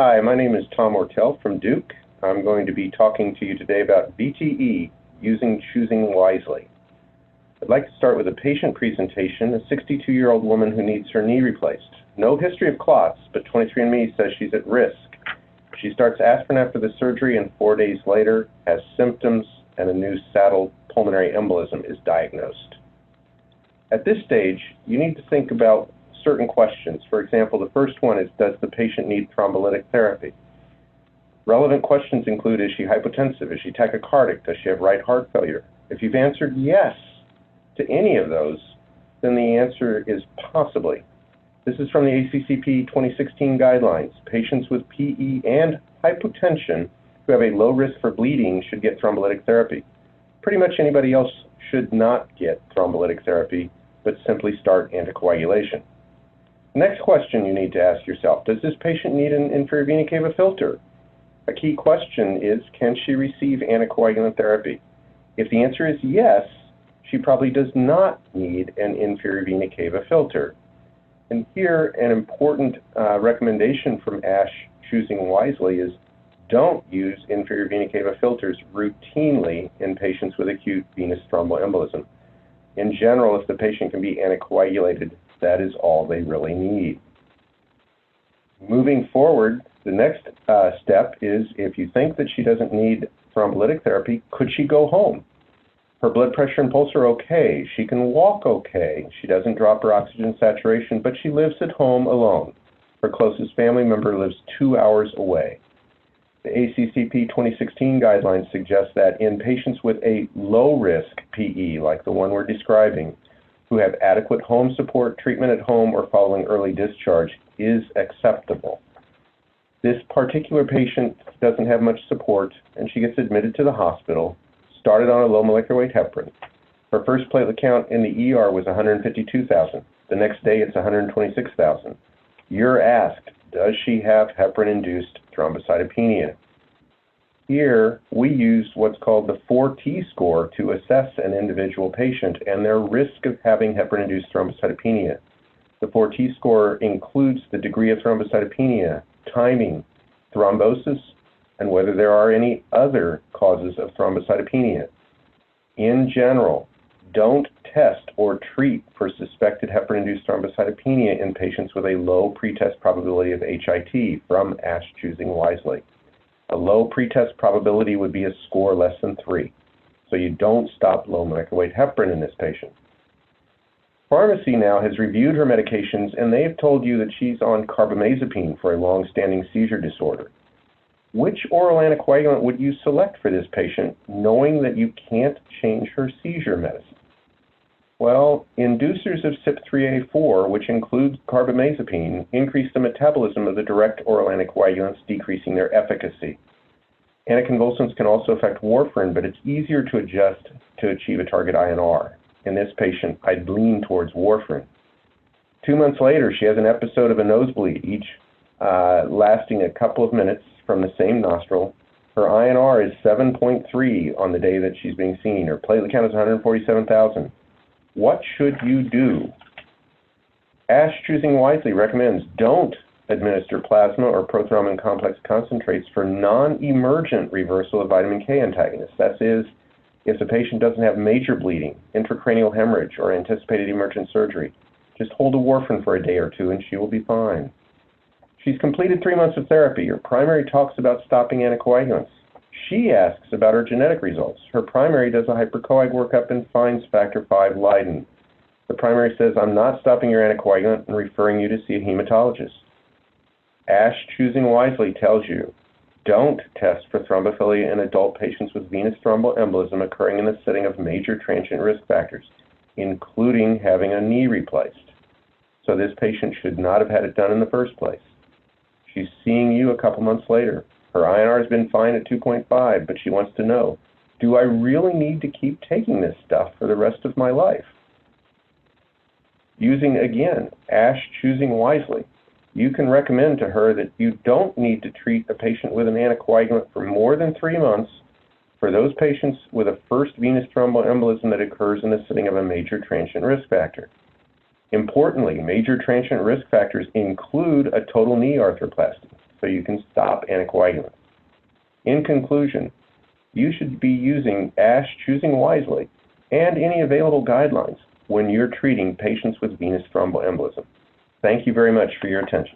Hi, my name is Tom Ortel from Duke. I'm going to be talking to you today about VTE, choosing wisely. I'd like to start with a patient presentation, a 62-year-old woman who needs her knee replaced. No history of clots, but 23andMe says she's at risk. She starts aspirin after the surgery and 4 days later has symptoms and a new saddle pulmonary embolism is diagnosed. At this stage, you need to think about certain questions. For example, the first one is, does the patient need thrombolytic therapy? Relevant questions include, is she hypotensive? Is she tachycardic? Does she have right heart failure? If you've answered yes to any of those, then the answer is possibly. This is from the ACCP 2016 guidelines. Patients with PE and hypotension who have a low risk for bleeding should get thrombolytic therapy. Pretty much anybody else should not get thrombolytic therapy, but simply start anticoagulation. Next question you need to ask yourself, does this patient need an inferior vena cava filter? A key question is, can she receive anticoagulant therapy? If the answer is yes, she probably does not need an inferior vena cava filter. And here, an important recommendation from ASH-Choosing Wisely is don't use inferior vena cava filters routinely in patients with acute venous thromboembolism. In general, if the patient can be anticoagulated, that is all they really need. Moving forward, the next step is, if you think that she doesn't need thrombolytic therapy, could she go home? Her blood pressure and pulse are okay. She can walk okay. She doesn't drop her oxygen saturation, but she lives at home alone. Her closest family member lives 2 hours away. The ACCP 2016 guidelines suggest that in patients with a low-risk PE, like the one we're describing, who have adequate home support, treatment at home, or following early discharge is acceptable. This particular patient doesn't have much support, and she gets admitted to the hospital, started on a low molecular weight heparin. Her first platelet count in the ER was 152,000. The next day, it's 126,000. You're asked, does she have heparin-induced thrombocytopenia? Here, we used what's called the 4T score to assess an individual patient and their risk of having heparin-induced thrombocytopenia. The 4T score includes the degree of thrombocytopenia, timing, thrombosis, and whether there are any other causes of thrombocytopenia. In general, don't test or treat for suspected heparin-induced thrombocytopenia in patients with a low pretest probability of HIT from ASH-Choosing Wisely. A low pretest probability would be a score less than 3. So you don't stop low molecular weight heparin in this patient. Pharmacy now has reviewed her medications, and they've told you that she's on carbamazepine for a long-standing seizure disorder. Which oral anticoagulant would you select for this patient, knowing that you can't change her seizure medicine? Well, inducers of CYP3A4, which include carbamazepine, increase the metabolism of the direct oral anticoagulants, decreasing their efficacy. Anticonvulsants can also affect warfarin, but it's easier to adjust to achieve a target INR. In this patient, I'd lean towards warfarin. 2 months later, she has an episode of a nosebleed, each lasting a couple of minutes from the same nostril. Her INR is 7.3 on the day that she's being seen. Her platelet count is 147,000. What should you do? ASH-Choosing Wisely recommends don't administer plasma or prothrombin complex concentrates for non-emergent reversal of vitamin K antagonists. That is, if the patient doesn't have major bleeding, intracranial hemorrhage, or anticipated emergent surgery. Just hold a warfarin for a day or two and she will be fine. She's completed 3 months of therapy. Her primary talks about stopping anticoagulants. She asks about her genetic results. Her primary does a hypercoag workup and finds factor V Leiden. The primary says, I'm not stopping your anticoagulant and referring you to see a hematologist. ASH-Choosing Wisely tells you, don't test for thrombophilia in adult patients with venous thromboembolism occurring in the setting of major transient risk factors, including having a knee replaced. So this patient should not have had it done in the first place. She's seeing you a couple months later. Her INR has been fine at 2.5, but she wants to know, do I really need to keep taking this stuff for the rest of my life? Using, again, ASH-Choosing Wisely, you can recommend to her that you don't need to treat a patient with an anticoagulant for more than 3 months for those patients with a first venous thromboembolism that occurs in the setting of a major transient risk factor. Importantly, major transient risk factors include a total knee arthroplasty. so you can stop anticoagulants. In conclusion, you should be using ASH Choosing Wisely and any available guidelines when you're treating patients with venous thromboembolism. Thank you very much for your attention.